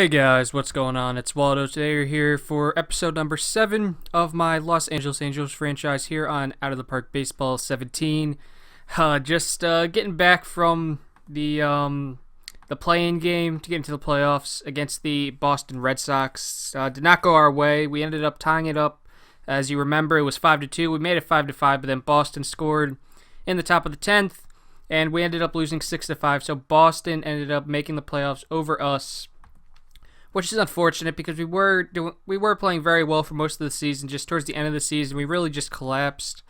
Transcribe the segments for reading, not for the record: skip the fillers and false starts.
Hey guys, what's going on? It's Waldo today here for episode number 7 of my Los Angeles Angels franchise here on Out of the Park Baseball 17. Just getting back from the play-in game to get into the playoffs against the Boston Red Sox. Did not go our way. We ended up tying it up. As you remember, it was 5-2. We made it 5-5, but then Boston scored in the top of the 10th, and we ended up losing 6-5. So Boston ended up making the playoffs over us, which is unfortunate because we were playing very well for most of the season. Just towards the end of the season, we really just collapsed.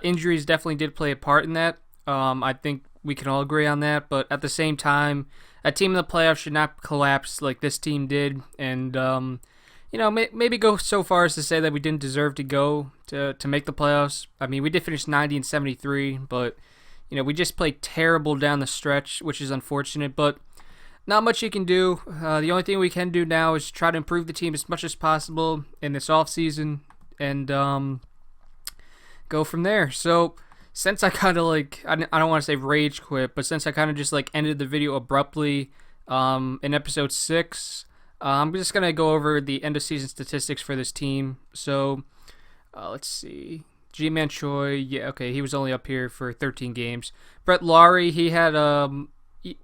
Injuries definitely did play a part in that. I think we can all agree on that. But at the same time, a team in the playoffs should not collapse like this team did. And maybe go so far as to say that we didn't deserve to go to make the playoffs. I mean, we did finish 90-73, but we just played terrible down the stretch, which is unfortunate. But not much you can do. The only thing we can do now is try to improve the team as much as possible in this offseason and go from there. So since I kind of I don't want to say rage quit, but since I kind of just ended the video abruptly in episode 6, I'm just going to go over the end of season statistics for this team. So let's see. G-Man Choi, yeah, okay, he was only up here for 13 games. Brett Lawrie, he had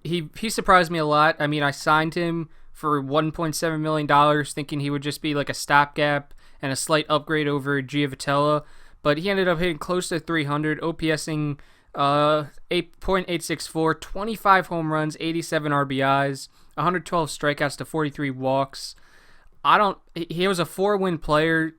He surprised me a lot. I mean, I signed him for $1.7 million thinking he would just be like a stopgap and a slight upgrade over Giovitella, but he ended up hitting close to 300, OPSing 8.864, 25 home runs, 87 RBIs, 112 strikeouts to 43 walks. He was a 4-win player.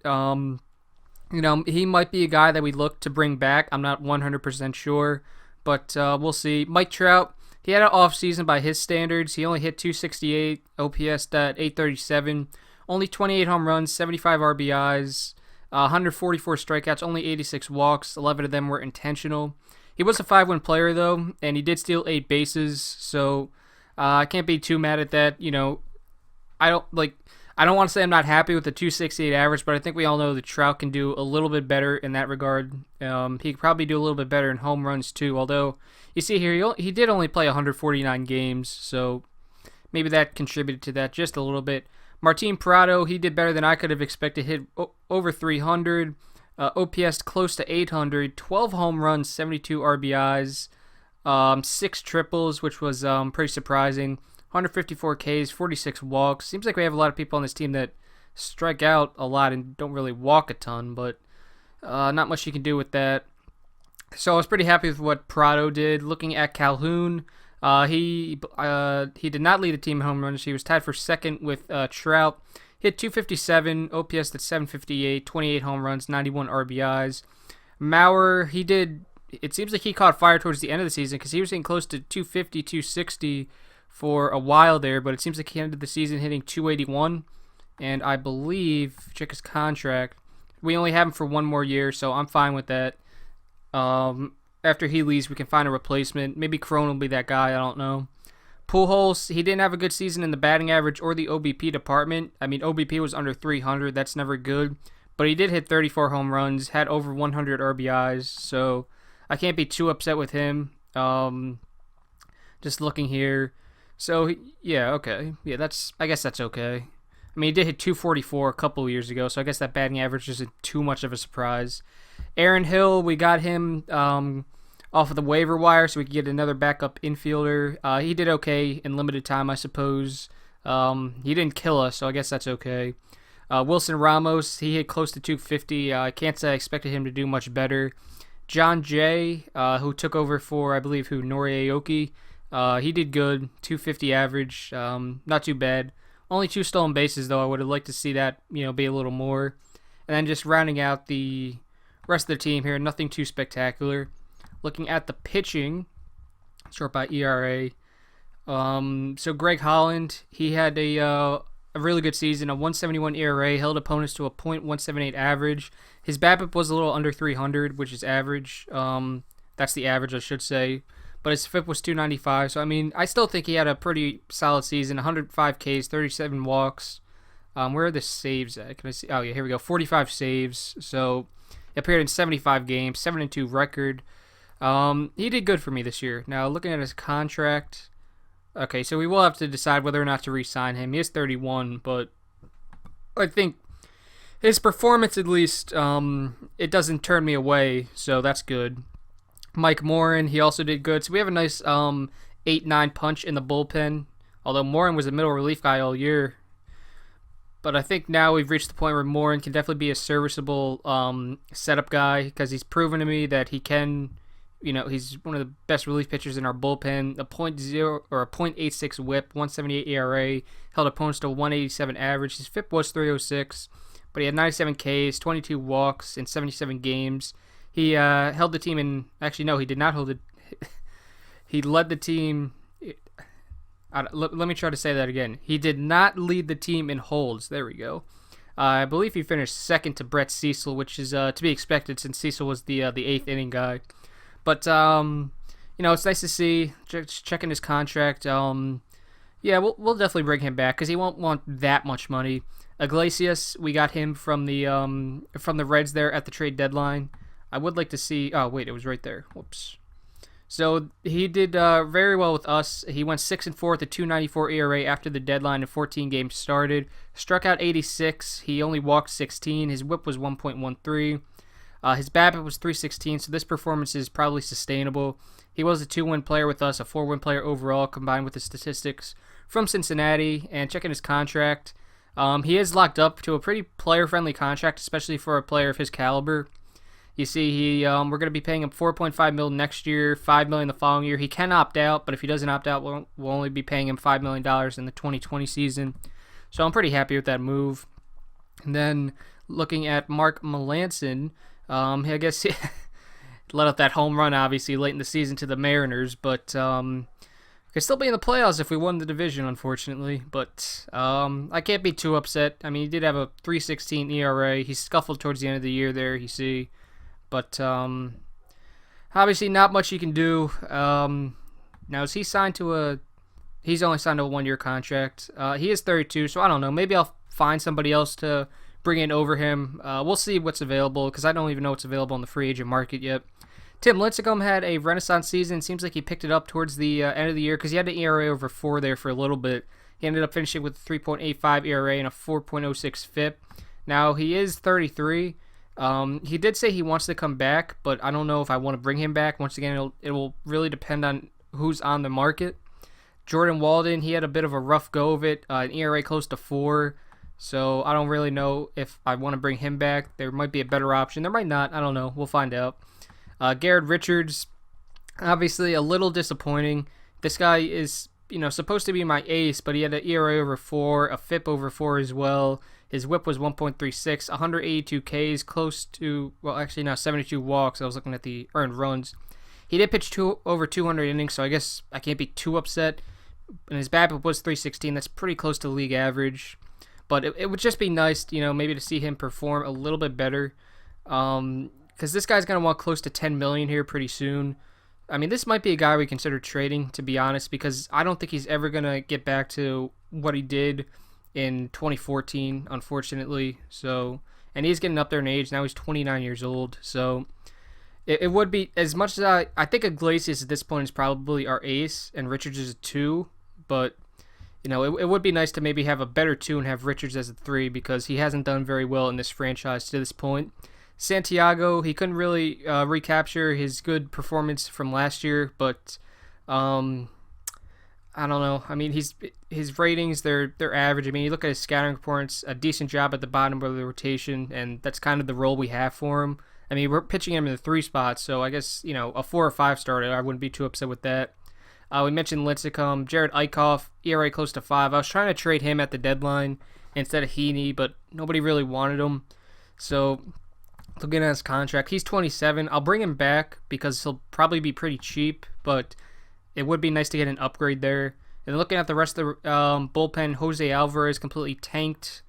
He might be a guy that we look to bring back. I'm not 100% sure, but we'll see. Mike Trout, he had an off season by his standards. He only hit 268, OPS at 837, only 28 home runs, 75 RBIs, 144 strikeouts, only 86 walks. 11 of them were intentional. He was a 5-win player though, and he did steal 8 bases. So I can't be too mad at that. I don't want to say I'm not happy with the 268 average, but I think we all know that Trout can do a little bit better in that regard. He could probably do a little bit better in home runs too, although you see here he did only play 149 games, so maybe that contributed to that just a little bit. Martin Prado, he did better than I could have expected. Hit over 300, OPS close to 800, 12 home runs, 72 RBIs, 6 triples, which was pretty surprising. 154 Ks, 46 walks. Seems like we have a lot of people on this team that strike out a lot and don't really walk a ton, but not much you can do with that. So I was pretty happy with what Prado did. Looking at Calhoun, he did not lead the team in home runs. He was tied for second with Trout. Hit 257, OPS at 758, 28 home runs, 91 RBIs. Mauer, it seems like he caught fire towards the end of the season because he was getting close to 250, 260 for a while there, but it seems like he ended the season hitting 281, and I believe, check his contract, we only have him for 1 more year, so I'm fine with that. After he leaves, we can find a replacement. Maybe Crone will be that guy, I don't know. Pujols, he didn't have a good season in the batting average or the OBP department. I mean, OBP was under 300, that's never good, but he did hit 34 home runs, had over 100 RBIs, so I can't be too upset with him. Just looking here. So, yeah, okay. Yeah, I guess that's okay. I mean, he did hit 244 a couple years ago, so I guess that batting average isn't too much of a surprise. Aaron Hill, we got him off of the waiver wire so we could get another backup infielder. He did okay in limited time, I suppose. He didn't kill us, so I guess that's okay. Wilson Ramos, he hit close to 250. I can't say I expected him to do much better. John Jay, who took over for, I believe, Nori Aoki, he did good, 250 average, not too bad. Only 2 stolen bases, though. I would have liked to see that, be a little more. And then just rounding out the rest of the team here, nothing too spectacular. Looking at the pitching, short by ERA. So Greg Holland, he had a really good season, a 171 ERA, held opponents to a .178 average. His BABIP was a little under 300, which is average. That's the average, I should say. But his FIP was 295, so I mean, I still think he had a pretty solid season. 105 Ks, 37 walks. Where are the saves at? Can I see? Oh yeah, here we go. 45 saves. So he appeared in 75 games, 7-2 record. He did good for me this year. Now looking at his contract, Okay, so we will have to decide whether or not to re-sign him. He is 31, but I think his performance, at least, it doesn't turn me away, so that's good. Mike Morin, he also did good. So we have a nice 8-9 punch in the bullpen. Although Morin was a middle relief guy all year. But I think now we've reached the point where Morin can definitely be a serviceable setup guy because he's proven to me that he can, he's one of the best relief pitchers in our bullpen. A .0 or a .86 WHIP, 178 ERA, held opponents to 187 average. His FIP was 306, but he had 97 Ks, 22 walks in 77 games. He held the team in. Actually, no, he did not hold it. He led the team. Let me try to say that again. He did not lead the team in holds. There we go. I believe he finished second to Brett Cecil, which is to be expected since Cecil was the eighth inning guy. But it's nice to see. Checking his contract. Yeah, we'll definitely bring him back because he won't want that much money. Iglesias, we got him from the Reds there at the trade deadline. I would like to see. Oh wait, it was right there. Whoops. So he did very well with us. He went 6-4 with a 2.94 ERA after the deadline and 14 games started. Struck out 86. He only walked 16. His WHIP was 1.13. His BABIP was 316. So this performance is probably sustainable. He was a 2-win player with us, a 4-win player overall, combined with the statistics from Cincinnati. And checking his contract, he is locked up to a pretty player-friendly contract, especially for a player of his caliber. You see, we're going to be paying him $4.5 million next year, $5 million the following year. He can opt out, but if he doesn't opt out, we'll only be paying him $5 million in the 2020 season. So I'm pretty happy with that move. And then looking at Mark Melancon, I guess he let up that home run, obviously, late in the season to the Mariners, but could still be in the playoffs if we won the division, unfortunately. But I can't be too upset. I mean, he did have a 3.16 ERA. He scuffled towards the end of the year there, you see. But obviously not much you can do. Now, is he signed to he's only signed to a 1-year contract. He is 32, so I don't know. Maybe I'll find somebody else to bring in over him. We'll see what's available because I don't even know what's available on the free agent market yet. Tim Lincecum had a renaissance season. Seems like he picked it up towards the end of the year because he had an ERA over 4 there for a little bit. He ended up finishing with a 3.85 ERA and a 4.06 FIP. Now, he is 33. He did say he wants to come back, but I don't know if I want to bring him back. Once again, it will really depend on who's on the market. Jordan Walden, he had a bit of a rough go of it, an ERA close to 4, so I don't really know if I want to bring him back. There might be a better option. There might not. I don't know. We'll find out. Garrett Richards, obviously a little disappointing. This guy is, supposed to be my ace, but he had an ERA over 4, a FIP over 4 as well. His WHIP was 1.36, 182 Ks, close to, 72 walks. I was looking at the earned runs. He did pitch over 200 innings, so I guess I can't be too upset. And his BABIP was 316. That's pretty close to league average. But it would just be nice, maybe to see him perform a little bit better. Because this guy's going to want close to $10 million here pretty soon. I mean, this might be a guy we consider trading, to be honest, because I don't think he's ever going to get back to what he did in 2014, unfortunately. So, and he's getting up there in age. Now he's 29 years old. So it would be, as much as I think Iglesias at this point is probably our ace and Richards is a 2, but it would be nice to maybe have a better 2 and have Richards as a 3 because he hasn't done very well in this franchise to this point. Santiago, he couldn't really recapture his good performance from last year, but I don't know. I mean, his ratings, they're average. I mean, you look at his scouting reports, a decent job at the bottom of the rotation, and that's kind of the role we have for him. I mean, we're pitching him in the 3 spots, so I guess, a 4 or 5 starter, I wouldn't be too upset with that. We mentioned Lincecum, Jared Eichhoff, ERA close to 5. I was trying to trade him at the deadline instead of Heaney, but nobody really wanted him. So, looking at his contract, he's 27. I'll bring him back because he'll probably be pretty cheap, but it would be nice to get an upgrade there. And looking at the rest of the bullpen, Jose Alvarez completely tanked,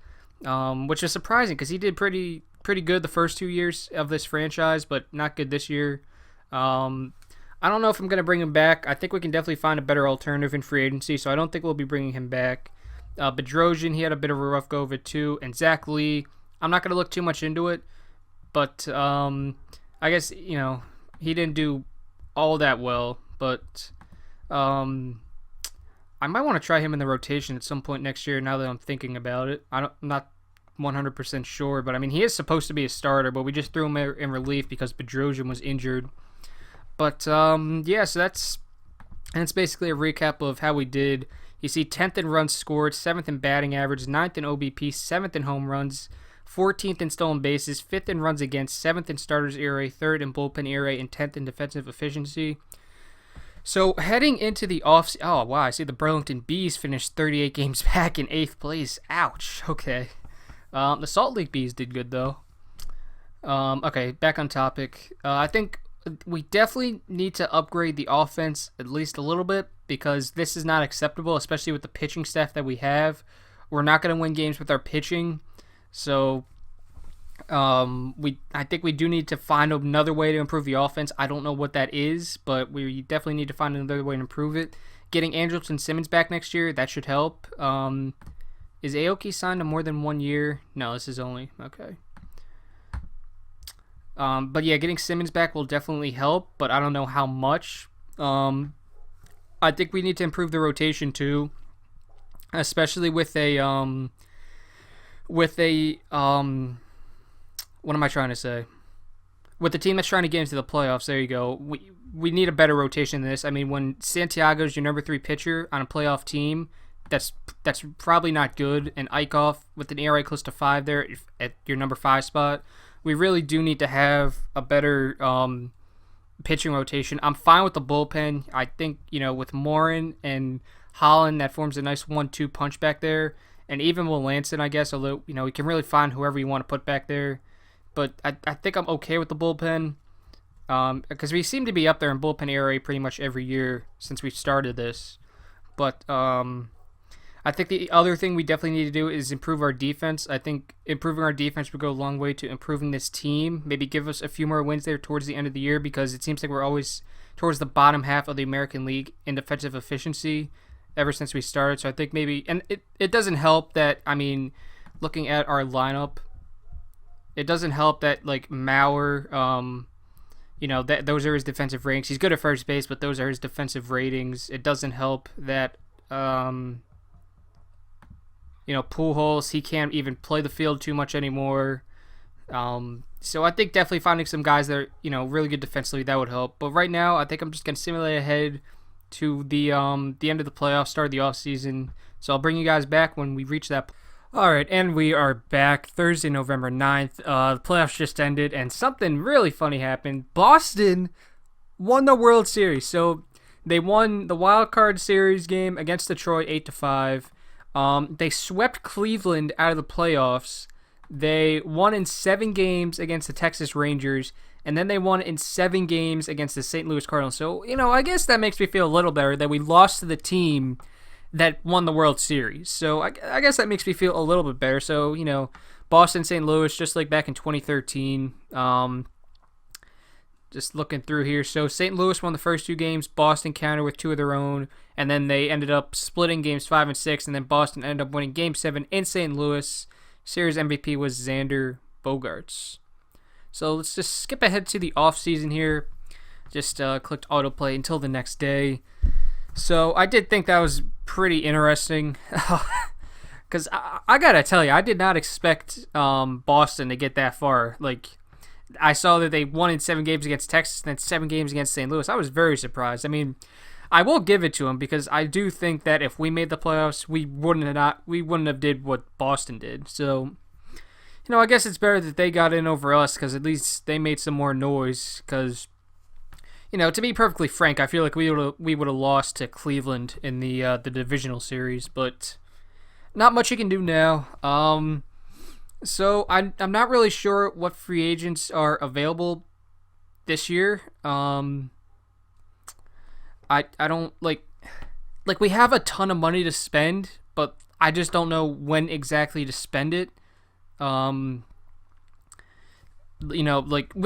which is surprising because he did pretty good the first 2 years of this franchise, but not good this year. I don't know if I'm going to bring him back. I think we can definitely find a better alternative in free agency, so I don't think we'll be bringing him back. Bedrosian, he had a bit of a rough go of it too. And Zach Lee, I'm not going to look too much into it, but I guess, he didn't do all that well, but I I might want to try him in the rotation at some point next year. Now that I'm thinking about it, I'm not 100% sure, but I mean, he is supposed to be a starter, but we just threw him in relief because Bedrosian was injured. But yeah, so that's basically a recap of how we did. You see 10th in runs scored, 7th in batting average, 9th in OBP, 7th in home runs, 14th in stolen bases, 5th in runs against, 7th in starters ERA, 3rd in bullpen ERA, and 10th in defensive efficiency. So heading into the off, oh wow, I see the Burlington Bees finished 38 games back in 8th place. Ouch. Okay. The Salt Lake Bees did good though. Okay, back on topic. I think we definitely need to upgrade the offense at least a little bit because this is not acceptable, especially with the pitching staff that we have. We're not going to win games with our pitching. So I think we do need to find another way to improve the offense. I don't know what that is, but we definitely need to find another way to improve it. Getting Andrelton Simmons back next year, that should help. Is Aoki signed to more than 1 year? No, this is only okay. But yeah, getting Simmons back will definitely help, but I don't know how much. I think we need to improve the rotation too, especially with a what am I trying to say? With the team that's trying to get into the playoffs, there you go. We need a better rotation than this. I mean, when Santiago's your number 3 pitcher on a playoff team, that's probably not good. And Eichhoff with an ERA close to 5 there at your number 5 spot, we really do need to have a better pitching rotation. I'm fine with the bullpen. I think, with Morin and Holland, that forms a nice 1-2 punch back there. And even Willanson, I guess, although, we can really find whoever you want to put back there. But I think I'm okay with the bullpen because we seem to be up there in bullpen ERA pretty much every year since we started this. But I think the other thing we definitely need to do is improve our defense. I think improving our defense would go a long way to improving this team. Maybe give us a few more wins there towards the end of the year because it seems like we're always towards the bottom half of the American League in defensive efficiency ever since we started. So I think maybe, and it doesn't help that, looking at our lineup, it doesn't help that, like, Mauer, those are his defensive ratings. He's good at first base, but those are his defensive ratings. It doesn't help that, Pujols, he can't even play the field too much anymore. So I think definitely finding some guys that are, really good defensively, that would help. But right now, I think I'm just going to simulate ahead to the end of the playoffs, start of the offseason. So I'll bring you guys back when we reach that point. All right, and we are back Thursday, November 9th. The playoffs just ended, and something really funny happened. Boston won the World Series. So they won the wild card series game against Detroit 8-5. They swept Cleveland out of the playoffs. They won in 7 games against the Texas Rangers, and then they won in 7 games against the St. Louis Cardinals. So, I guess that makes me feel a little better that we lost to the team that won the World Series. So I guess that makes me feel a little bit better. So, Boston, St. Louis, just like back in 2013. Just looking through here. So St. Louis won the first 2 games. Boston countered with 2 of their own. And then they ended up splitting games 5 and 6. And then Boston ended up winning game 7 in St. Louis. Series MVP was Xander Bogaerts. So let's just skip ahead to the offseason here. Just clicked autoplay until the next day. So I did think that was pretty interesting. Because I got to tell you, I did not expect Boston to get that far. Like, I saw that they won in 7 games against Texas and then 7 games against St. Louis. I was very surprised. I mean, I will give it to them because I do think that if we made the playoffs, we wouldn't have did what Boston did. So, I guess it's better that they got in over us because at least they made some more noise. Because, to be perfectly frank, I feel like we would have lost to Cleveland in the divisional series, but not much you can do now. So I'm not really sure what free agents are available this year. I don't like we have a ton of money to spend, but I just don't know when exactly to spend it. We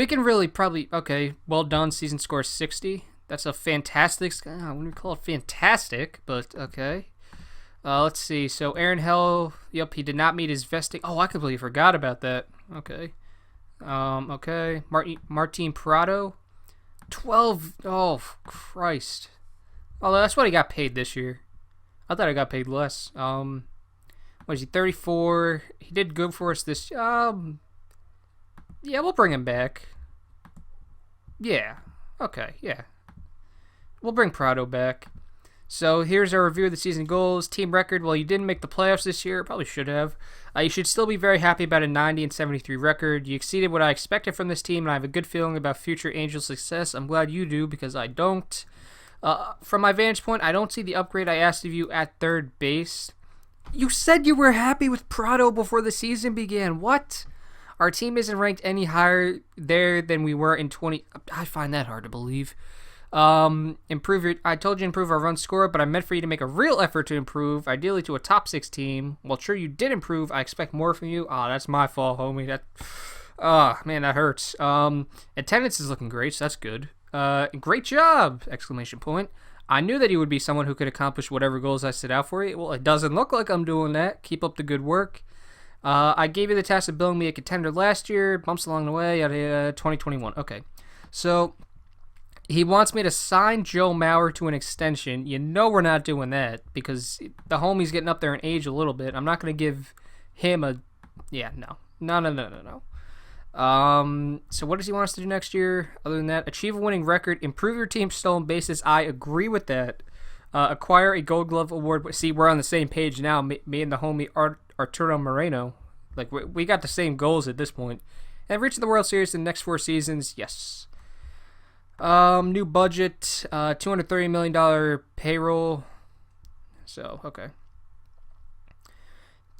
can really probably, okay, well done, season score 60. That's a fantastic, I wouldn't call it fantastic, but okay. Let's see, so Aaron Hill, yep, he did not meet his vesting. Oh, I completely forgot about that. Okay. Okay, Martin Prado, 12, oh, Christ. Oh, that's what he got paid this year. I thought I got paid less. What is he, 34? He did good for us this. Yeah, we'll bring him back. Yeah. Okay. Yeah. We'll bring Prado back. So here's our review of the season goals. Team record, well, you didn't make the playoffs this year. Probably should have. You should still be very happy about a 90-73 record. You exceeded what I expected from this team, and I have a good feeling about future Angels success. I'm glad you do, because I don't. From my vantage point, I don't see the upgrade I asked of you at third base. You said you were happy with Prado before the season began. What? Our team isn't ranked any higher there than we were in 20... I find that hard to believe. I told you to improve our run score, but I meant for you to make a real effort to improve, ideally to a top 6 team. Well, sure, you did improve. I expect more from you. That's my fault, homie. Man, that hurts. Attendance is looking great, so that's good. Great job! Exclamation point. I knew that you would be someone who could accomplish whatever goals I set out for you. Well, it doesn't look like I'm doing that. Keep up the good work. I gave you the task of building me a contender last year. Bumps along the way at 2021. Okay, so he wants me to sign Joe Mauer to an extension. You know we're not doing that because the homie's getting up there in age a little bit. I'm not going to give him a... Yeah, no. So what does he want us to do next year? Other than that, achieve a winning record, improve your team's stolen bases. I agree with that. Acquire a Gold Glove award. See, we're on the same page now. Me and the homie Arturo Moreno. Like, we got the same goals at this point. And reach the World Series in the next 4 seasons. Yes. New budget, $230 million payroll. So, okay.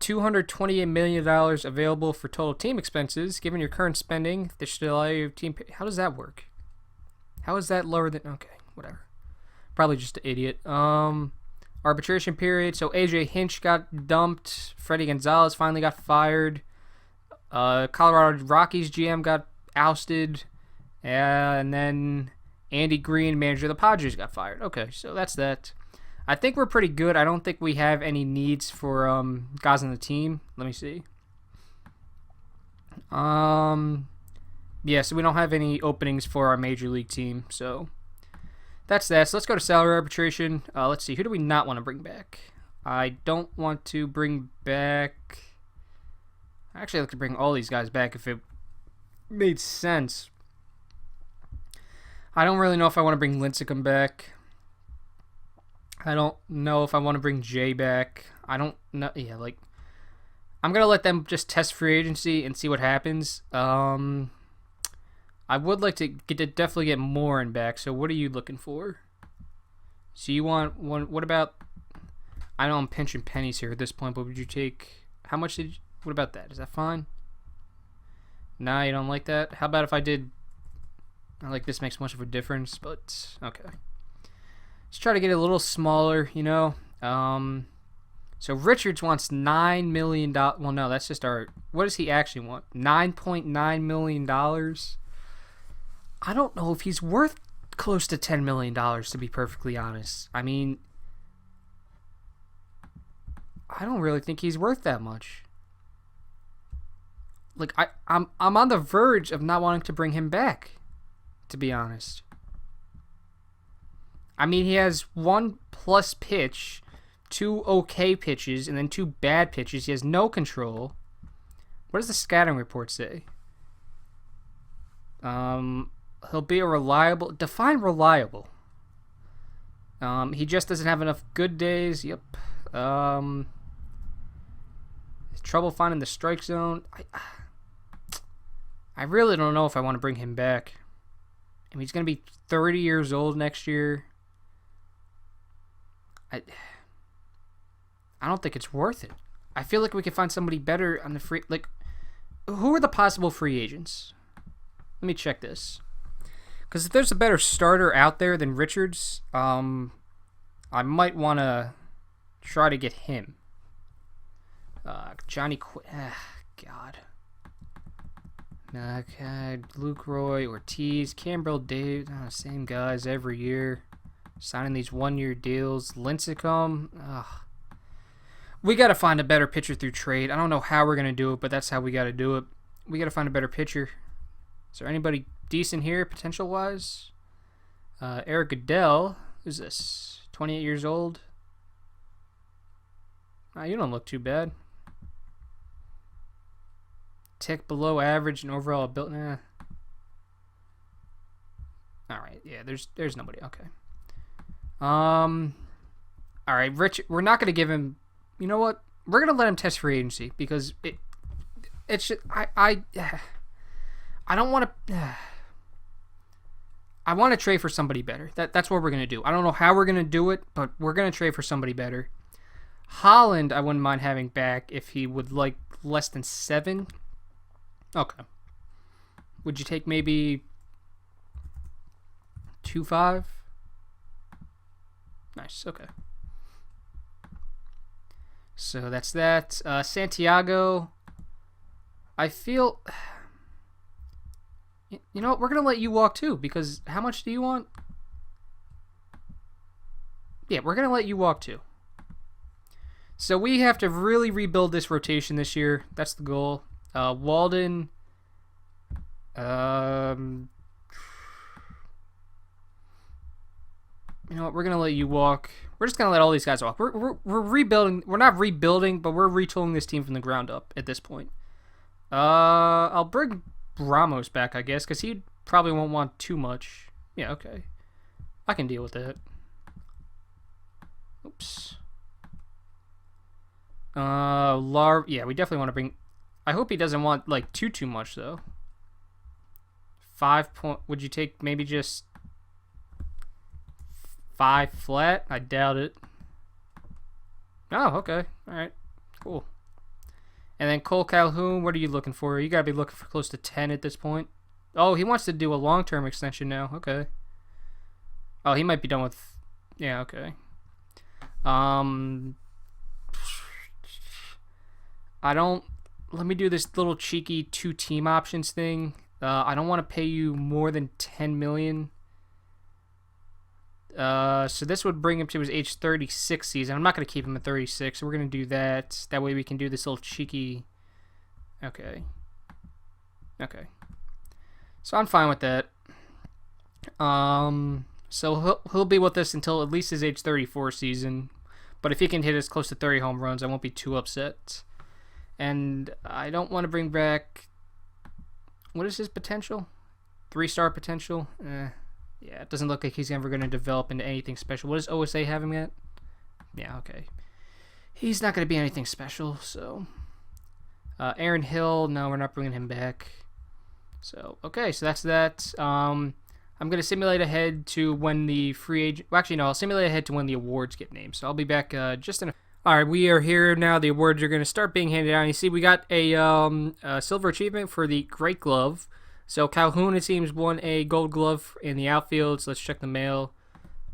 $228 million available for total team expenses. Given your current spending, this should allow your team... How does that work? How is that lower than... Okay, whatever. Probably just an idiot. Arbitration period. So AJ Hinch got dumped. Freddie Gonzalez finally got fired. Colorado Rockies GM got ousted. And then Andy Green, manager of the Padres, got fired. Okay, so that's that. I think we're pretty good. I don't think we have any needs for guys on the team. Let me see. Yeah, so we don't have any openings for our major league team. So that's that. So let's go to salary arbitration. Let's see. Who do we not want to bring back? I don't want to bring back... Actually, I'd like to bring all these guys back if it made sense. I don't really know if I want to bring Lincecum back. I don't know if I want to bring Jay back. I don't know. Yeah, like, I'm going to let them just test free agency and see what happens. I would like to definitely get Morin back. So what are you looking for? So you want one? What about... I know I'm pinching pennies here at this point, but would you take... How much did you... What about that? Is that fine? Nah, you don't like that? How about if I did... Not like this makes much of a difference, but... Okay. Let's try to get it a little smaller, you know. So Richards wants $9 million. Well, no, that's just our... What does he actually want? $9.9 million? I don't know if he's worth close to $10 million, to be perfectly honest. I mean, I don't really think he's worth that much. Like, I'm on the verge of not wanting to bring him back, to be honest. I mean, he has 1 plus pitch, 2 okay pitches, and then 2 bad pitches. He has no control. What does the scouting report say? He'll be a reliable... Define reliable. He just doesn't have enough good days. Yep. Trouble finding the strike zone. I really don't know if I want to bring him back. I mean, he's going to be 30 years old next year. I don't think it's worth it. I feel like we could find somebody better on the free... Like, who are the possible free agents? Let me check this. Because if there's a better starter out there than Richards, I might want to try to get him. Johnny God. Okay, Luke Roy, Ortiz, Cambrell, Dave, same guys every year. Signing these 1-year deals. Lincecum. We got to find a better pitcher through trade. I don't know how we're going to do it, but that's how we got to do it. We got to find a better pitcher. Is there anybody decent here, potential-wise? Eric Goodell. Who's this? 28 years old? You don't look too bad. Tick below average and overall ability. All right, yeah. There's nobody. Okay. All right, Rich. We're not gonna give him. You know what? We're gonna let him test free agency because it should. I don't want to. I want to trade for somebody better. That's what we're gonna do. I don't know how we're gonna do it, but we're gonna trade for somebody better. Holland, I wouldn't mind having back if he would like less than 7. Okay. Would you take maybe 2.5? Nice. Okay. So that's that. Santiago. I feel. You know what? We're gonna let you walk too because how much do you want? Yeah, we're gonna let you walk too. So we have to really rebuild this rotation this year. That's the goal. Walden. You know what? We're gonna let you walk. We're just gonna let all these guys walk. We're rebuilding. We're not rebuilding, but we're retooling this team from the ground up at this point. I'll bring Ramos back, I guess, because he probably won't want too much. Yeah, okay. I can deal with that. Oops. Yeah, we definitely want to bring. I hope he doesn't want like too much though. 5 point. Would you take maybe just 5 flat? I doubt it. Oh, okay. All right. Cool. And then Cole Calhoun, what are you looking for? You gotta be looking for close to 10 at this point. Oh, he wants to do a long-term extension now. Okay. Oh, he might be done with. Yeah. Okay. I don't. Let me do this little cheeky 2 team options thing. I don't want to pay you more than 10 million. So this would bring him to his age 36 season. I'm not going to keep him at 36, so we're going to do that. That way we can do this little cheeky. Okay. Okay. So I'm fine with that. So he'll be with us until at least his age 34 season. But if he can hit us close to 30 home runs, I won't be too upset. And I don't want to bring back. What is his potential? 3-star potential? Yeah, it doesn't look like he's ever going to develop into anything special. What does OSA have him at? Yeah, okay. He's not going to be anything special, so. Aaron Hill, no, we're not bringing him back. So, okay, so that's that. I'm going to simulate ahead to when the free agent. Well, actually, no, I'll simulate ahead to when the awards get named. So I'll be back just in a. All right, we are here now. The awards are going to start being handed out. You see, we got a silver achievement for the Great Glove. So Calhoun, it seems, won a Gold Glove in the outfield. So let's check the mail.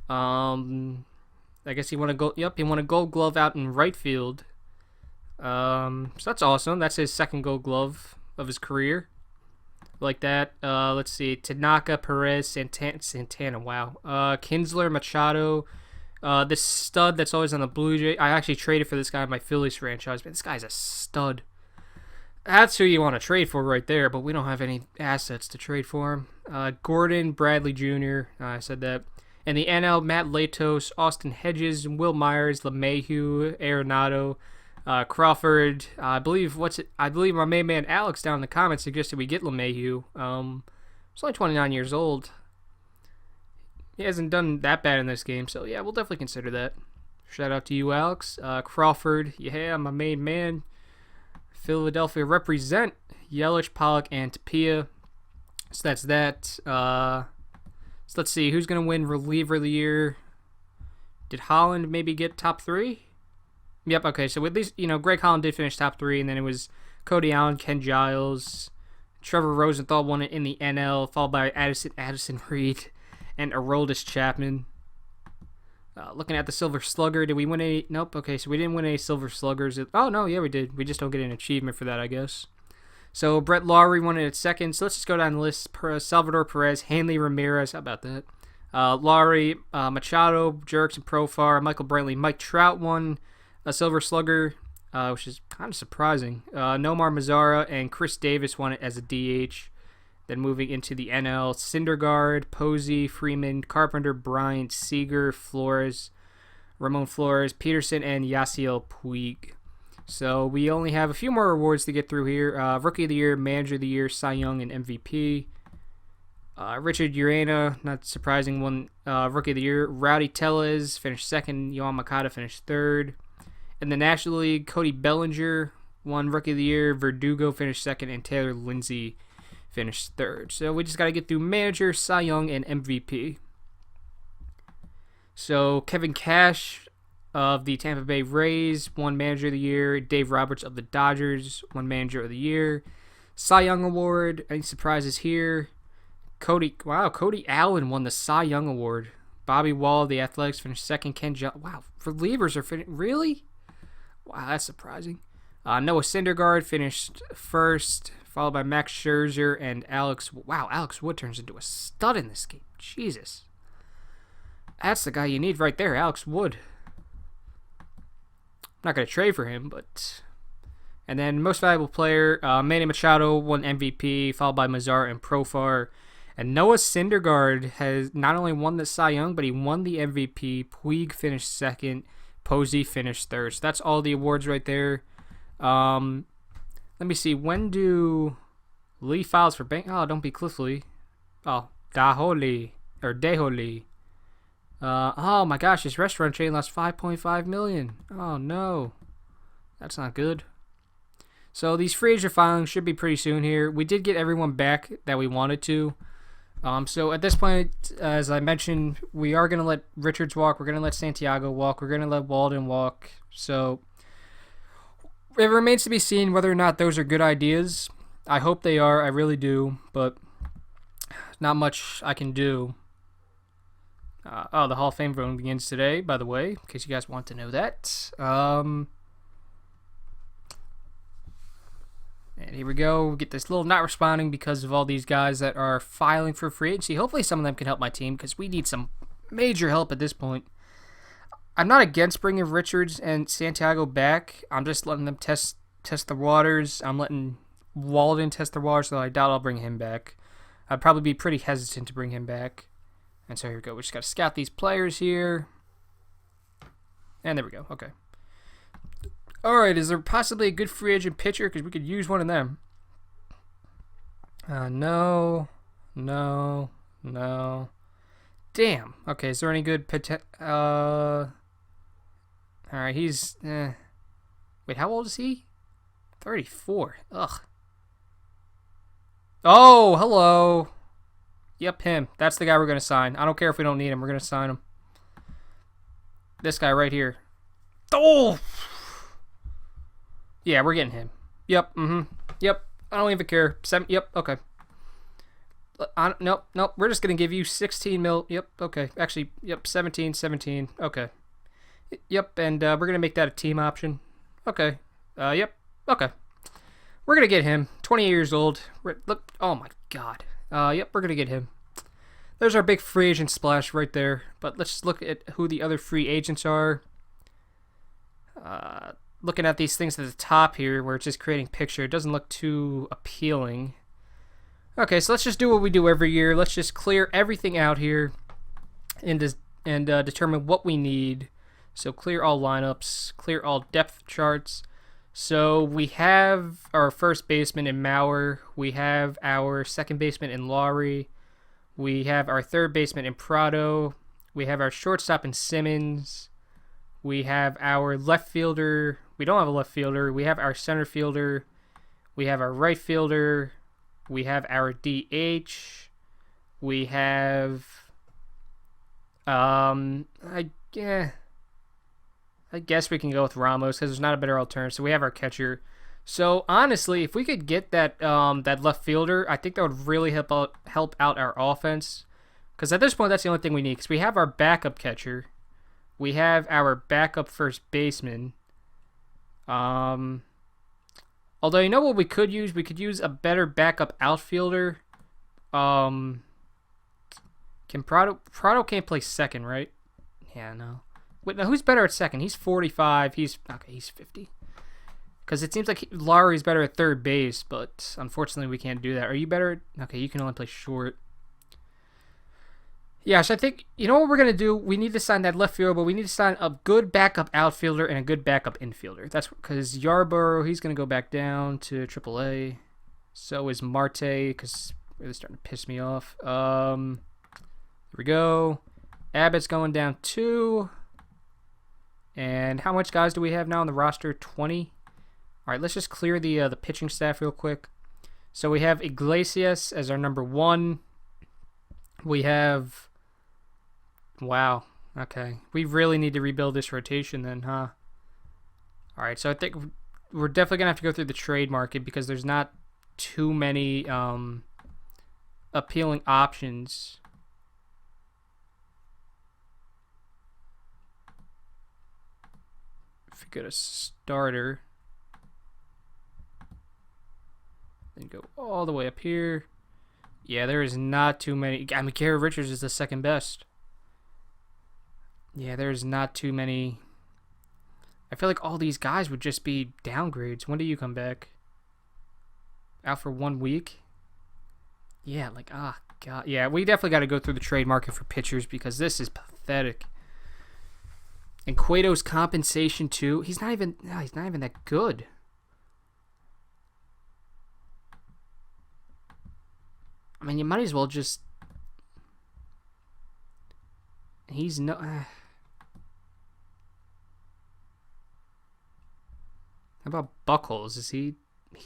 I guess he won a gold. Yep, he won a Gold Glove out in right field. So that's awesome. That's his second Gold Glove of his career. Like that. Let's see. Tanaka, Perez, Santana. Wow. Kinsler, Machado. This stud that's always on the Blue Jay. I actually traded for this guy in my Phillies franchise, but this guy's a stud. That's who you want to trade for right there, but we don't have any assets to trade for him. Gordon, Bradley Jr., I said that. And the NL, Matt Latos, Austin Hedges, Will Myers, LeMahieu, Arenado, Crawford. I believe my main man Alex down in the comments suggested we get LeMahieu. He's only 29 years old. He hasn't done that bad in this game, so yeah, we'll definitely consider that. Shout out to you, Alex. Crawford, yeah, my main man. Philadelphia represent. Yelich, Pollock, and Tapia. So that's that. So let's see, who's going to win reliever of the year? Did Holland maybe get top 3? Yep, okay, so at least, Greg Holland did finish top 3, and then it was Cody Allen, Ken Giles, Trevor Rosenthal won it in the NL, followed by Addison Reed, and Aroldis Chapman. Looking at the Silver Slugger, did we win any? Nope. Okay, so we didn't win any Silver Sluggers. Oh, no, yeah, we did. We just don't get an achievement for that, I guess. So Brett Lawrie won it at second. So let's just go down the list. Salvador Perez, Hanley Ramirez. How about that? Lawrie, Machado, Jerks, and Profar. Michael Brantley. Mike Trout won a Silver Slugger, which is kind of surprising. Nomar Mazara and Chris Davis won it as a DH. Then moving into the NL, Syndergaard, Posey, Freeman, Carpenter, Bryant, Seager, Flores, Ramon Flores, Peterson, and Yasiel Puig. So we only have a few more awards to get through here. Rookie of the Year, Manager of the Year, Cy Young, and MVP. Richard Urena, not surprising one, Rookie of the Year. Rowdy Tellez finished second. Yohan Moncada finished third. In the National League, Cody Bellinger won Rookie of the Year. Verdugo finished second, and Taylor Lindsay finished third. So we just got to get through Manager, Cy Young, and MVP. So Kevin Cash of the Tampa Bay Rays won Manager of the Year. Dave Roberts of the Dodgers won Manager of the Year. Cy Young Award. Any surprises here? Cody Allen won the Cy Young Award. Bobby Wall of the Athletics finished second. Wow, relievers are finishing. Really? Wow, that's surprising. Noah Syndergaard finished first, followed by Max Scherzer and Alex. Wow, Alex Wood turns into a stud in this game. Jesus. That's the guy you need right there, Alex Wood. I'm not going to trade for him, but... And then most valuable player, Manny Machado won MVP, followed by Mazar and Profar. And Noah Syndergaard has not only won the Cy Young, but he won the MVP. Puig finished second. Posey finished third. So that's all the awards right there. Let me see. When do Lee files for bank? Oh, don't be Cliff Lee. Oh, Daholi. Or Deholi. Oh my gosh, this restaurant chain lost $5.5 million. Oh no. That's not good. So these free agent filings should be pretty soon here. We did get everyone back that we wanted to. So at this point, as I mentioned, we are going to let Richards walk. We're going to let Santiago walk. We're going to let Walden walk. So it remains to be seen whether or not those are good ideas. I hope they are. I really do. But not much I can do. The Hall of Fame voting begins today, by the way, in case you guys want to know that. And here we go. We get this little not responding because of all these guys that are filing for free agency. Hopefully some of them can help my team because we need some major help at this point. I'm not against bringing Richards and Santiago back. I'm just letting them test the waters. I'm letting Walden test the waters, so I doubt I'll bring him back. I'd probably be pretty hesitant to bring him back. And so here we go. We just got to scout these players here. And there we go. Okay. All right. Is there possibly a good free agent pitcher? Because we could use one of them. No. Damn. Okay. Is there any good all right. He's... Wait, how old is he? 34. Ugh. Oh, hello. Yep, him. That's the guy we're going to sign. I don't care if we don't need him. We're going to sign him. This guy right here. Oh! Yeah, we're getting him. Yep, Yep, I don't even care. Yep, okay. Nope. We're just going to give you 16 mil. Yep, okay. Actually, yep, 17. Okay. Yep, and we're going to make that a team option. Okay. Yep, okay. We're going to get him. 20 years old. Look, oh my god. Yep, we're going to get him. There's our big free agent splash right there. But let's just look at who the other free agents are. Looking at these things at the top here where it's just creating picture, it doesn't look too appealing. Okay, so let's just do what we do every year. Let's just clear everything out here and determine what we need. So clear all lineups, clear all depth charts. So we have our first baseman in Mauer. We have our second baseman in Lowry. We have our third baseman in Prado. We have our shortstop in Simmons. We have our left fielder. We don't have a left fielder. We have our center fielder. We have our right fielder. We have our DH. We have... I guess we can go with Ramos because there's not a better alternative. So we have our catcher. So honestly, if we could get that left fielder, I think that would really help out our offense. Because at this point, that's the only thing we need. Because we have our backup catcher, we have our backup first baseman. Although you know what we could use? We could use a better backup outfielder. Can Prado can't play second, right? Yeah, no. Wait, now who's better at second? He's 45. He's 50. Because it seems like Lowry's better at third base, but unfortunately we can't do that. Are you better? Okay, you can only play short. Yes, I think, you know what we're going to do? We need to sign that left fielder, but we need to sign a good backup outfielder and a good backup infielder. That's because Yarborough, he's going to go back down to AAA. So is Marte, because really starting to piss me off. Here we go. Abbott's going down 2. And how much guys do we have now on the roster? 20. All right, let's just clear the pitching staff real quick. So we have Iglesias as our number 1. We have... Wow. Okay. We really need to rebuild this rotation then, huh? All right, so I think we're definitely going to have to go through the trade market because there's not too many appealing options. If you go to starter, then go all the way up here. Yeah, there is not too many. I mean, Garrett Richards is the second best. Yeah, there's not too many. I feel like all these guys would just be downgrades. When do you come back? Out for 1 week? Yeah, like, God. Yeah, we definitely got to go through the trade market for pitchers because this is pathetic. And Cueto's compensation, too. He's not even that good. I mean, you might as well just... He's no... How about Buckles? Is he's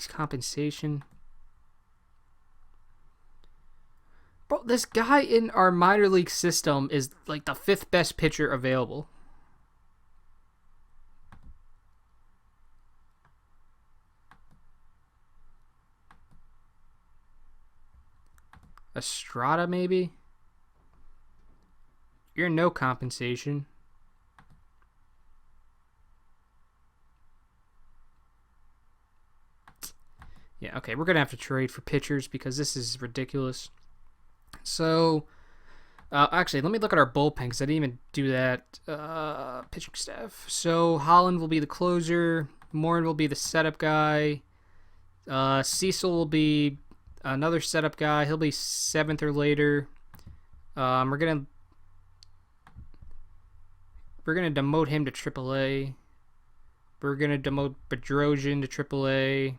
compensation? Bro, this guy in our minor league system is like the 5th best pitcher available. Estrada, maybe? You're no compensation. Yeah, okay, we're going to have to trade for pitchers because this is ridiculous. So, actually, let me look at our bullpen because I didn't even do that. Pitching staff. So, Holland will be the closer. Morin will be the setup guy. Cecil will be another setup guy. He'll be 7th or later. We're gonna demote him to AAA. We're gonna demote Bedrosian to AAA.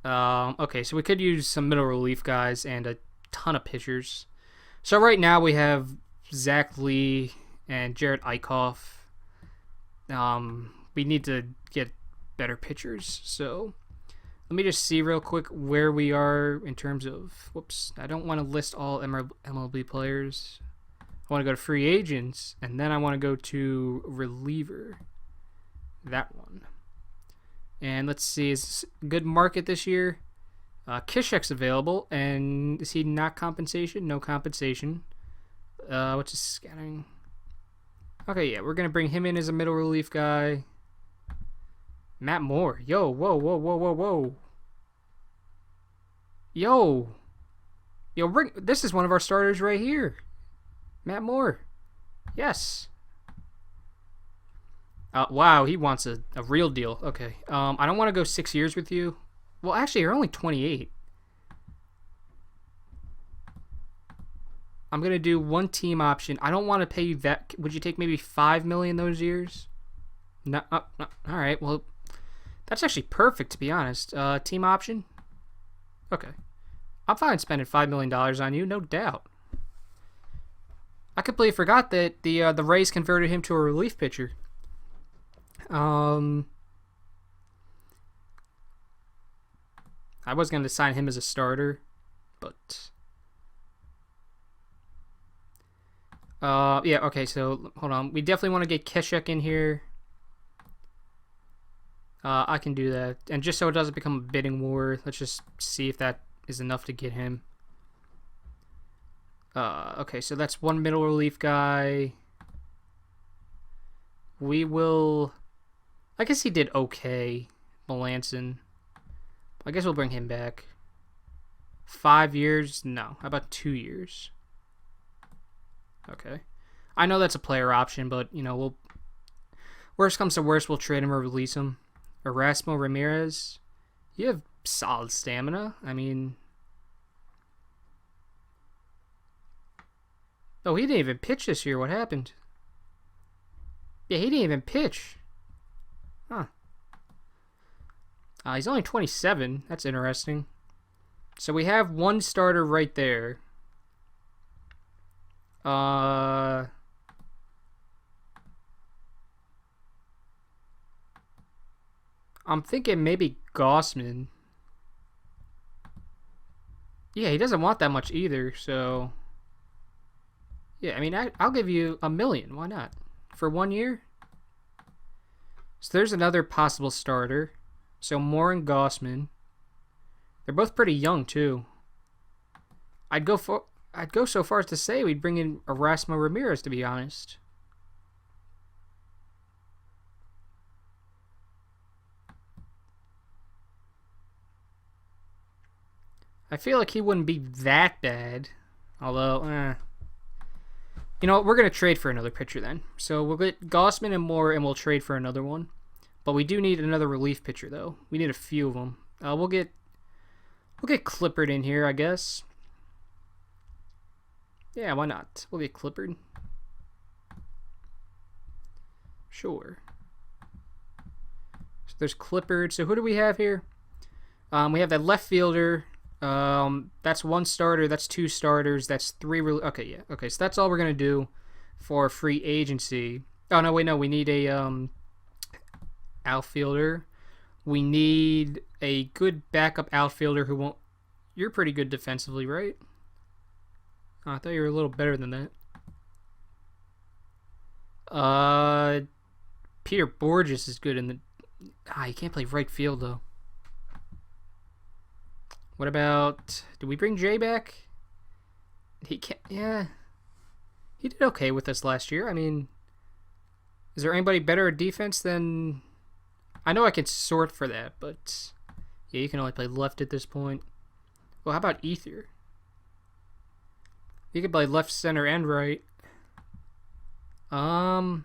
Okay, so we could use some middle relief guys and a ton of pitchers. So right now we have Zach Lee and Jared Eichhoff. We need to get better pitchers. So let me just see real quick where we are in terms of... Whoops, I don't want to list all MLB players. I want to go to free agents, and then I want to go to reliever. That one. And let's see, is this a good market this year? Kishek's available, and is he not compensation? No compensation. What's his scattering? Okay, yeah, we're going to bring him in as a middle relief guy. Matt Moore. Yo, whoa. Yo, this is one of our starters right here. Matt Moore. Yes. Wow, he wants a real deal. Okay. I don't want to go 6 years with you. Well, actually, you're only 28. I'm going to do one team option. I don't want to pay you that. Would you take maybe $5 million those years? No. All right. Well, that's actually perfect, to be honest. Team option? Okay. I'm fine spending $5 million on you, no doubt. I completely forgot that the Rays converted him to a relief pitcher. I was going to sign him as a starter, but... yeah, okay, so hold on. We definitely want to get Keshek in here. I can do that. And just so it doesn't become a bidding war, let's just see if that is enough to get him. Okay, so that's one middle relief guy. We will... I guess he did okay, Melanson. I guess we'll bring him back. 5 years? No. How about 2 years? Okay. I know that's a player option, but, you know, we'll... Worst comes to worst, we'll trade him or release him. Erasmo Ramirez. You have solid stamina. I mean... Oh, he didn't even pitch this year. What happened? Yeah, he didn't even pitch. Huh. He's only 27. That's interesting. So we have one starter right there. I'm thinking maybe Gossman. Yeah, he doesn't want that much either, so... Yeah, I mean, I'll give you $1 million. Why not? For 1 year? So there's another possible starter. So Moore and Gossman. They're both pretty young, too. I'd go so far as to say we'd bring in Erasmo Ramirez, to be honest. I feel like he wouldn't be that bad. Although, You know what? We're going to trade for another pitcher then. So we'll get Gossman and Moore, and we'll trade for another one. But we do need another relief pitcher, though. We need a few of them. We'll get Clippard in here, I guess. Yeah, why not? We'll get Clippard. Sure. So there's Clippard. So who do we have here? We have that left fielder. That's one starter. That's two starters. That's three. Okay, yeah. Okay, so that's all we're gonna do for free agency. Oh no, wait, no. We need a outfielder. We need a good backup outfielder who won't. You're pretty good defensively, right? Oh, I thought you were a little better than that. Peter Borges is good in the. He can't play right field though. What about... Did we bring Jay back? He can't... Yeah. He did okay with us last year. I mean... Is there anybody better at defense than... I know I can sort for that, but... Yeah, you can only play left at this point. Well, how about Ether? You can play left, center, and right. I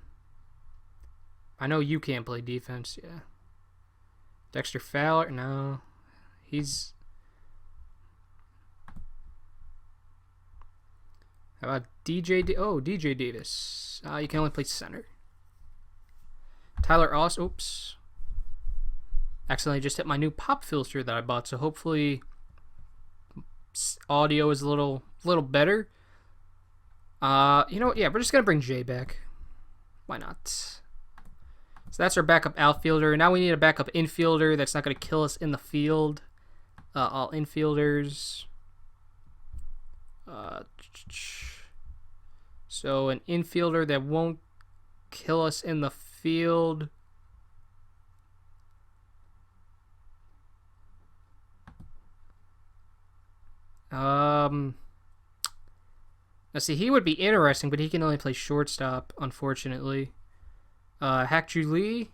know you can't play defense, yeah. Dexter Fowler? No. He's... How about DJ Davis? You can only play center. Tyler Austin. Oops. Accidentally just hit my new pop filter that I bought, so hopefully audio is a little better. You know what? Yeah, we're just gonna bring Jay back. Why not? So that's our backup outfielder. Now we need a backup infielder that's not gonna kill us in the field. All infielders. So an infielder that won't kill us in the field. Now see, he would be interesting, but he can only play shortstop, unfortunately. Hak-Ju Lee.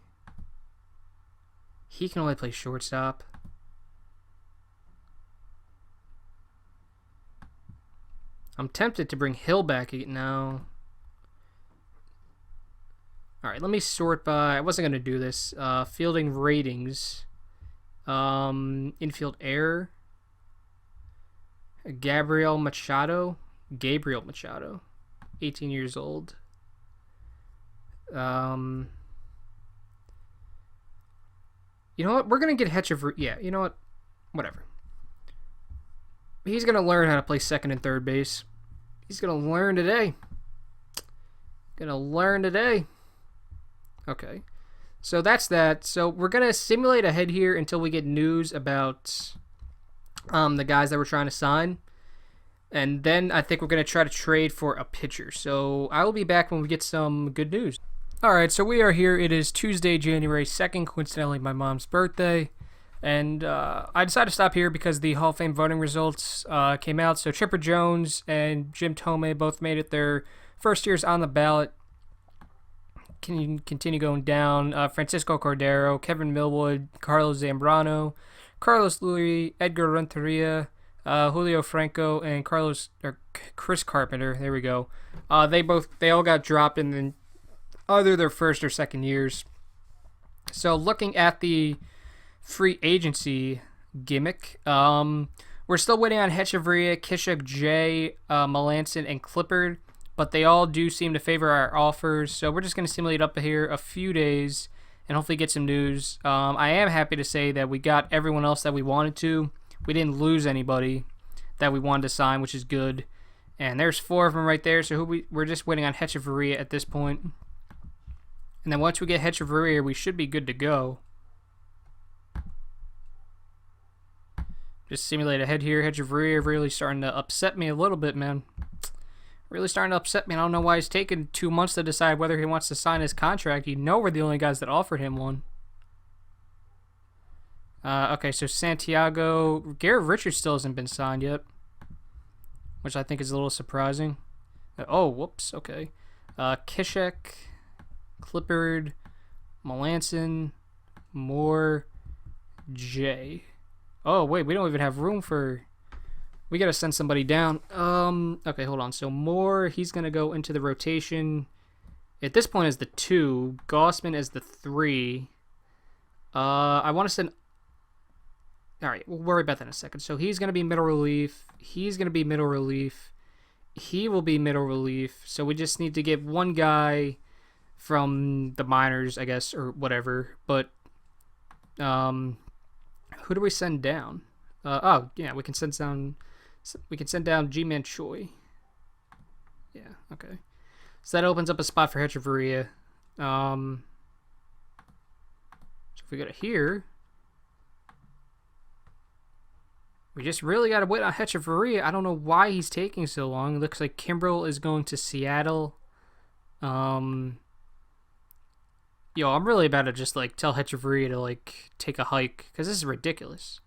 He can only play shortstop. I'm tempted to bring Hill back now. Alright, let me sort by... I wasn't going to do this. Fielding ratings. Infield error. Gabriel Machado. 18 years old. You know what? We're going to get Hetchever... Yeah, you know what? Whatever. He's going to learn how to play second and third base. He's going to learn today. Okay. So that's that. So we're going to simulate ahead here until we get news about the guys that we're trying to sign. And then I think we're going to try to trade for a pitcher. So I will be back when we get some good news. All right, so we are here. It is Tuesday, January 2nd, coincidentally my mom's birthday. And I decided to stop here because the Hall of Fame voting results came out. So Chipper Jones and Jim Thome both made it their first years on the ballot. Can you continue going down? Francisco Cordero, Kevin Millwood, Carlos Zambrano, Carlos Louis, Edgar Renteria, Julio Franco, and Chris Carpenter. There we go. They all got dropped in either their first or second years. So looking at the free agency gimmick. We're still waiting on Hechavarria, Kishuk, Jay, Melanson, and Clippard. but they all do seem to favor our offers. So we're just going to simulate up here a few days and hopefully get some news. I am happy to say that we got everyone else that we wanted to. We didn't lose anybody that we wanted to sign, which is good. And there's 4 of them right there. So we're just waiting on Hechavarria at this point. And then once we get Hechavarria, we should be good to go. Just simulate ahead here. Hechavarria really starting to upset me a little bit, man. Really starting to upset me. I don't know why he's taken 2 months to decide whether he wants to sign his contract. You know we're the only guys that offered him one. Okay, so Santiago. Garrett Richards still hasn't been signed yet, which I think is a little surprising. Oh, whoops. Okay. Kishek, Clippard, Melanson, Moore, Jay. Oh, wait, we don't even have room for... We got to send somebody down. Okay, hold on. So Moore, he's going to go into the rotation. At this point is the 2. Gossman is the 3. I want to send... All right, we'll worry about that in a second. So he's going to be middle relief. He's going to be middle relief. He will be middle relief. So we just need to get one guy from the minors, I guess, or whatever. But who do we send down? Oh, yeah, we can send down G-Man Choi. Yeah, okay. So that opens up a spot for Hechavarria. So if we go to here, we just really got to wait on Hechavarria. I don't know why he's taking so long. It looks like Kimbrel is going to Seattle. Yo, I'm really about to just, like, tell Hechavarria to, like, take a hike, because this is ridiculous.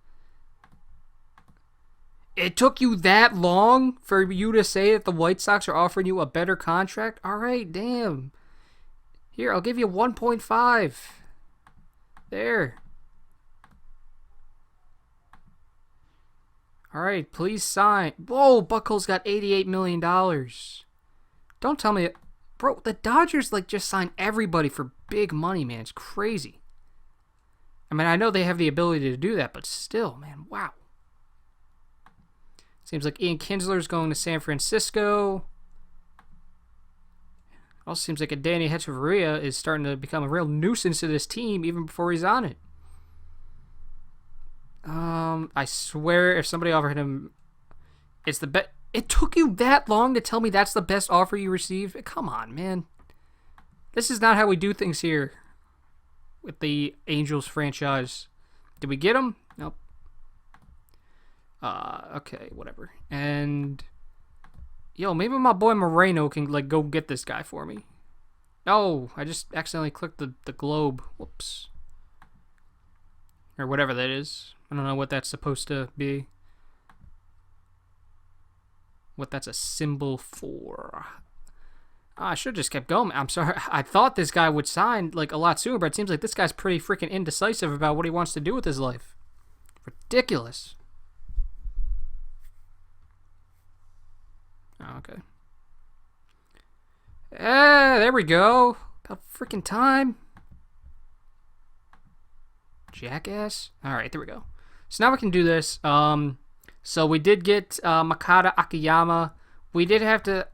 It took you that long for you to say that the White Sox are offering you a better contract? All right, damn. Here, I'll give you 1.5. There. All right, please sign. Whoa, Buckles got $88 million. Don't tell me... Bro, the Dodgers, like, just signed everybody for big money, man. It's crazy. I mean, I know they have the ability to do that, but still, man, wow. Seems like Ian Kinsler's going to San Francisco. Also seems like a Danny Hechavarria is starting to become a real nuisance to this team even before he's on it. I swear if somebody offered him... It's the best... It took you that long to tell me that's the best offer you received? Come on, man. This is not how we do things here with the Angels franchise. Did we get him? Nope. Okay, whatever. And, yo, maybe my boy Moreno can, like, go get this guy for me. Oh, I just accidentally clicked the globe. Whoops. Or whatever that is. I don't know what that's supposed to be. What that's a symbol for. I should have just kept going. I'm sorry. I thought this guy would sign, like, a lot sooner, but it seems like this guy's pretty freaking indecisive about what he wants to do with his life. Ridiculous. Oh, okay. There we go. About freaking time. Jackass. Alright, there we go. So now we can do this. So we did get Makata Akiyama. We did have to...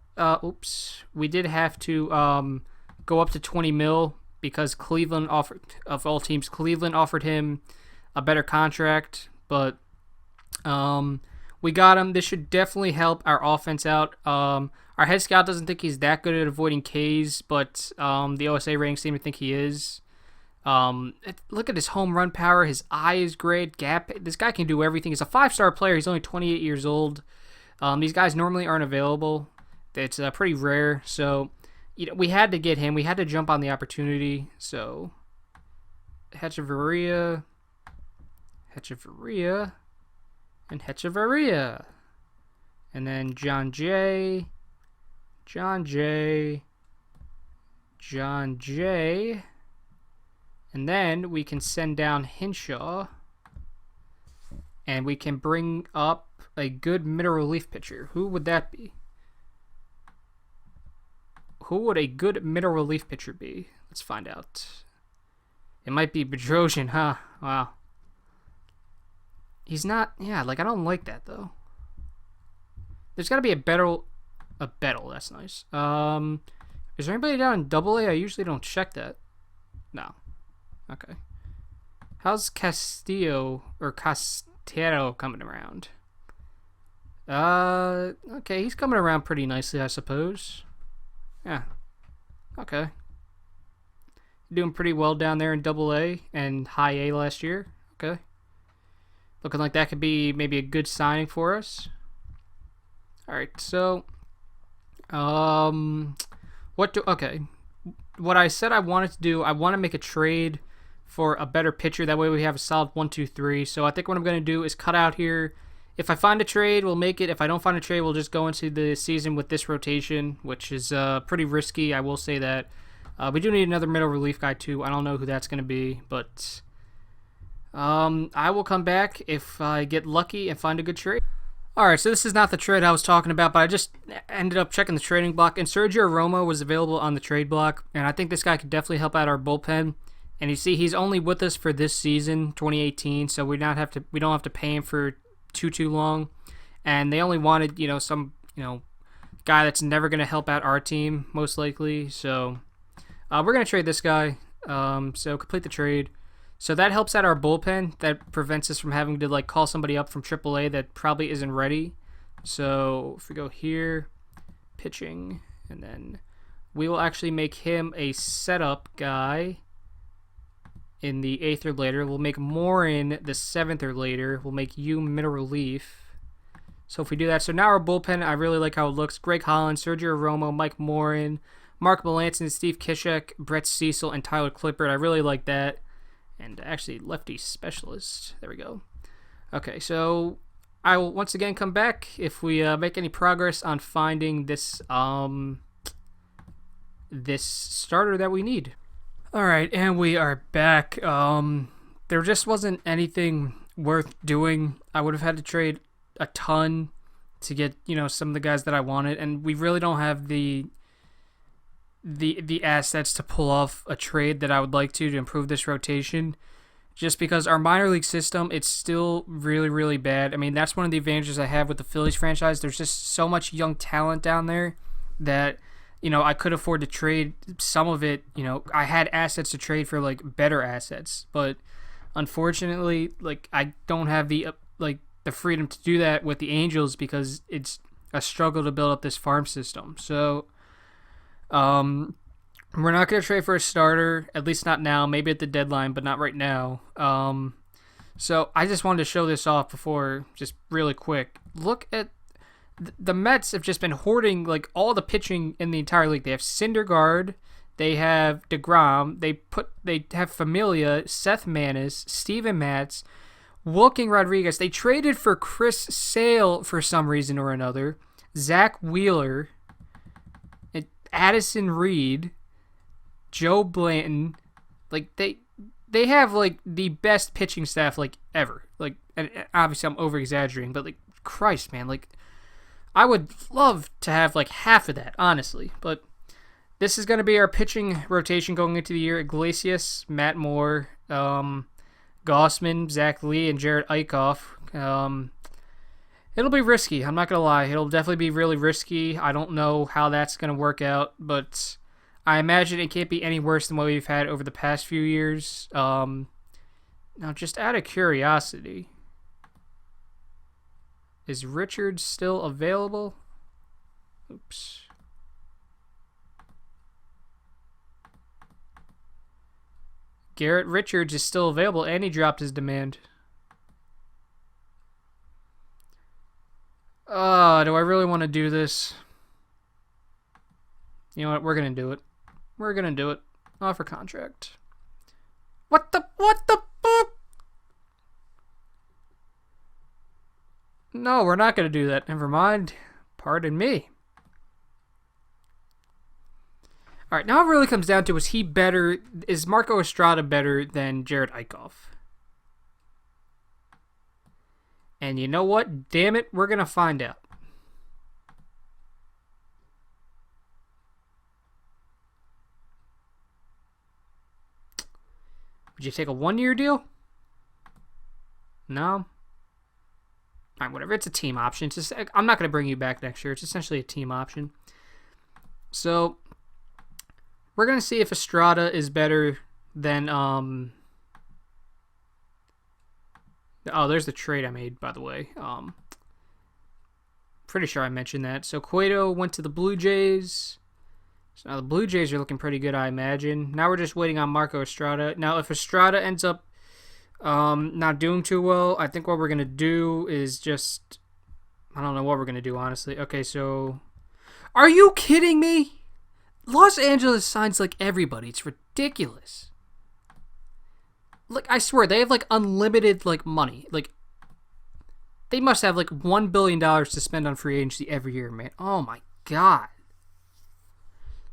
we did have to go up to 20 mil because Cleveland offered... Of all teams, Cleveland offered him a better contract. But we got him. This should definitely help our offense out. Our head scout doesn't think he's that good at avoiding Ks, but the OSA ratings seem to think he is. Look at his home run power. His eye is great. Gap. This guy can do everything. He's a 5-star player. He's only 28 years old. These guys normally aren't available. It's pretty rare. So, you know, we had to get him. We had to jump on the opportunity. So, Hechavarria, and Hechavarria. And then John Jay. And then we can send down Hinshaw. And we can bring up a good middle relief pitcher. Who would that be? Who would a good middle relief pitcher be? Let's find out. It might be Bedrosian, huh? Wow. He's not... Yeah, like, I don't like that, though. There's got to be a better... A Bettle, that's nice. Is there anybody down in Double A? I usually don't check that. No. Okay. How's Castillo or Castero coming around? Okay, he's coming around pretty nicely, I suppose. Yeah. Okay. Doing pretty well down there in Double A and High A last year. Okay. Looking like that could be maybe a good signing for us. All right, so okay. What I said I wanted to do, I want to make a trade for a better pitcher. That way we have a solid 1, 2, 3. So I think what I'm going to do is cut out here. If I find a trade, we'll make it. If I don't find a trade, we'll just go into the season with this rotation, which is pretty risky. I will say that. We do need another middle relief guy too. I don't know who that's going to be, but I will come back if I get lucky and find a good trade. Alright, so this is not the trade I was talking about, but I just ended up checking the trading block, and Sergio Romo was available on the trade block, and I think this guy could definitely help out our bullpen. And you see, he's only with us for this season, 2018, so we don't have to pay him for too long. And they only wanted, some, guy that's never going to help out our team, most likely. So we're going to trade this guy. So complete the trade. So that helps out our bullpen. That prevents us from having to call somebody up from AAA that probably isn't ready. So if we go here, pitching, and then we will actually make him a setup guy in the 8th or later. We'll make Morin the 7th or later. We'll make you middle relief. So if we do that, so now our bullpen, I really like how it looks. Greg Holland, Sergio Romo, Mike Morin, Mark Melanson, Steve Kishek, Brett Cecil, and Tyler Clippard. I really like that. And actually, lefty specialist. There we go. Okay, so I will once again come back if we make any progress on finding this this starter that we need. All right, and we are back. There just wasn't anything worth doing. I would have had to trade a ton to get some of the guys that I wanted, and we really don't have the assets to pull off a trade that I would like to improve this rotation, just because our minor league system, it's still really, really bad. I mean, that's one of the advantages I have with the Phillies franchise. There's just so much young talent down there that, I could afford to trade some of it. I had assets to trade for, better assets, but unfortunately, I don't have the freedom to do that with the Angels because it's a struggle to build up this farm system. So, we're not going to trade for a starter, at least not now, maybe at the deadline, but not right now. So I just wanted to show this off before, just really quick. Look at the Mets have just been hoarding all the pitching in the entire league. They have Syndergaard, they have DeGrom, they have Familia, Seth Manis, Steven Matz, Wilking Rodriguez. They traded for Chris Sale for some reason or another, Zach Wheeler, Addison Reed, Joe Blanton. They have the best pitching staff ever. And obviously I'm over exaggerating, but Christ, man, I would love to have half of that, honestly. But this is going to be our pitching rotation going into the year. Iglesias, Matt Moore, Gossman, Zach Lee, and Jared Eichhoff. It'll be risky. I'm not going to lie. It'll definitely be really risky. I don't know how that's going to work out, but I imagine it can't be any worse than what we've had over the past few years. Now, just out of curiosity, is Richards still available? Oops. Garrett Richards is still available, and he dropped his demand. Do I really want to do this? You know what? We're going to do it. We're going to do it. Offer contract. What the fuck? No, we're not going to do that. Never mind. Pardon me. All right, now it really comes down to, is Marco Estrada better than Jared Eichhoff? And you know what? Damn it, we're going to find out. Would you take a 1-year deal? No. Fine, whatever. It's a team option. It's just, I'm not going to bring you back next year. It's essentially a team option. So we're going to see if Estrada is better than... Oh, there's the trade I made, by the way. Pretty sure I mentioned that. So Cueto went to the Blue Jays. So now the Blue Jays are looking pretty good, I imagine. Now we're just waiting on Marco Estrada. Now, if Estrada ends up not doing too well, I think what we're going to do is just... I don't know what we're going to do, honestly. Okay, so... Are you kidding me? Los Angeles signs like everybody. It's ridiculous. Like, I swear, they have like unlimited like money. Like, they must have like $1 billion to spend on free agency every year, man. Oh my God.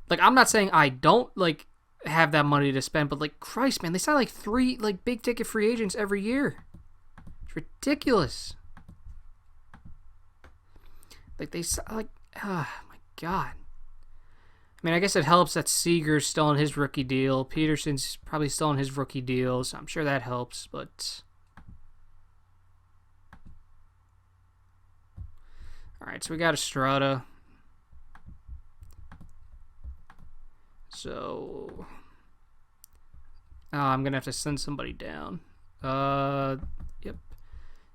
Like, I'm not saying I don't like have that money to spend, but like, Christ, man, they sign like 3 like big ticket free agents every year. It's ridiculous. Like, they like, oh my God. I mean, I guess it helps that Seager's still on his rookie deal. Peterson's probably still on his rookie deal, so I'm sure that helps, but... Alright, so we got Estrada. So... Oh, I'm going to have to send somebody down. Yep.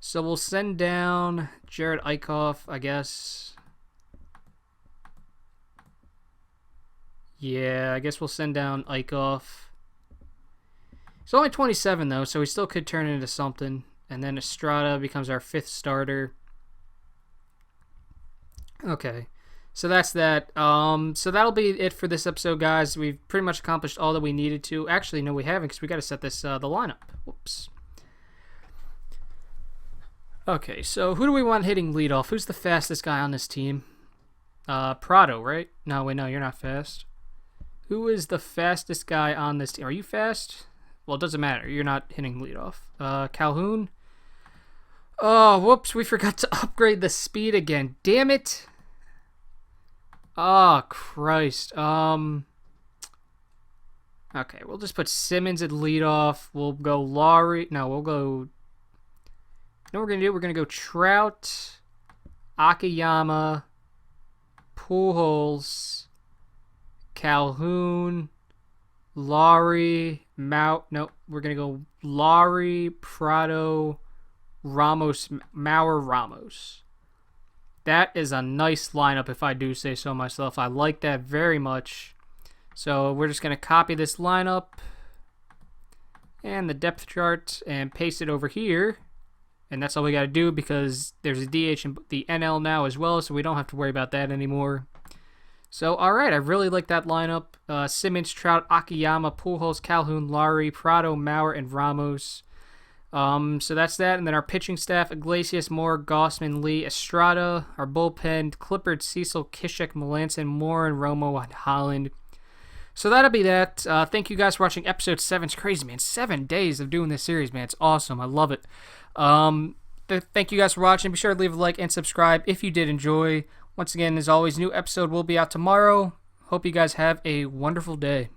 So we'll send down Jared Eichhoff, I guess. Yeah, I guess we'll send down Eichhoff. He's only 27, though, so he still could turn into something. And then Estrada becomes our 5th starter. Okay, so that's that. So that'll be it for this episode, guys. We've pretty much accomplished all that we needed to. Actually, no, we haven't, because we got to set this the lineup. Whoops. Okay, so who do we want hitting leadoff? Who's the fastest guy on this team? Prado, right? No, wait, no, you're not fast. Who is the fastest guy on this team? Are you fast? Well, it doesn't matter. You're not hitting leadoff. Calhoun? Oh, whoops, we forgot to upgrade the speed again. Damn it. Oh, Christ. Okay, we'll just put Simmons at leadoff. We'll go Laurie. No, we'll go... You know what we're going to do? We're going to go Trout, Akiyama, Pujols, Calhoun, Laurie, No, we're going to go Laurie, Prado, Ramos, Mauer, Ramos. That is a nice lineup, if I do say so myself. I like that very much. So we're just going to copy this lineup and the depth chart and paste it over here. And that's all we got to do, because there's a DH in the NL now as well, so we don't have to worry about that anymore. So, all right, I really like that lineup. Simmons, Trout, Akiyama, Pujols, Calhoun, Laurie, Prado, Mauer, and Ramos. So that's that. And then our pitching staff: Iglesias, Moore, Gossman, Lee, Estrada. Our bullpen: Clippard, Cecil, Kishek, Melanson, Moore, and Romo, and Holland. So that'll be that. Thank you guys for watching episode 7. It's crazy, man. 7 days of doing this series, man. It's awesome. I love it. Thank you guys for watching. Be sure to leave a like and subscribe if you did enjoy. Once again, as always, new episode will be out tomorrow. Hope you guys have a wonderful day.